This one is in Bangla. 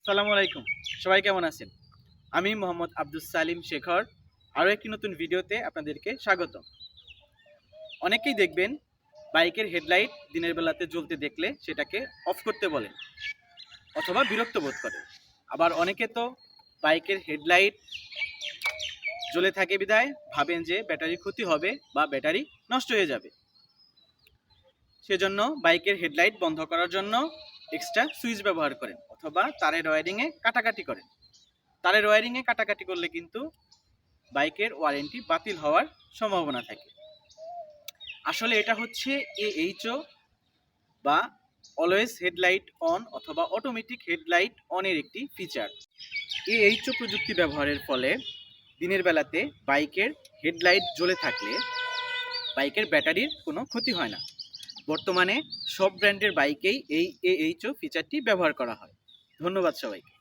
সালামু আলাইকুম। সবাই কেমন আছেন? আমি মোহাম্মদ আব্দুস সালিম শেখর। আরও একটি নতুন ভিডিওতে আপনাদেরকে স্বাগত। অনেকেই দেখবেন বাইকের হেডলাইট দিনের বেলাতে জ্বলতে দেখলে সেটাকে অফ করতে বলেন অথবা বিরক্ত বোধ করেন। আবার অনেকে তো বাইকের হেডলাইট জ্বলে থাকে বিধায় ভাবেন যে ব্যাটারির ক্ষতি হবে বা ব্যাটারি নষ্ট হয়ে যাবে। সেজন্য বাইকের হেডলাইট বন্ধ করার জন্য এক্সট্রা সুইচ ব্যবহার করেন অথবা তারের ওয়্যারিংয়ে কাটাকাটি করেন। তারের ওয়্যারিংয়ে কাটাকাটি করলে কিন্তু বাইকের ওয়ারেন্টি বাতিল হওয়ার সম্ভাবনা থাকে। আসলে এটা হচ্ছে AHO বা অলওয়েজ হেডলাইট অন অথবা অটোমেটিক হেডলাইট অনের একটি ফিচার। AHO প্রযুক্তি ব্যবহারের ফলে দিনের বেলাতে বাইকের হেডলাইট জ্বলে থাকলে বাইকের ব্যাটারির কোনো ক্ষতি হয় না। বর্তমানে সব ব্র্যান্ডের বাইকেই এই AHO ফিচারটি ব্যবহার করা হয়। ধন্যবাদ সবাইকে।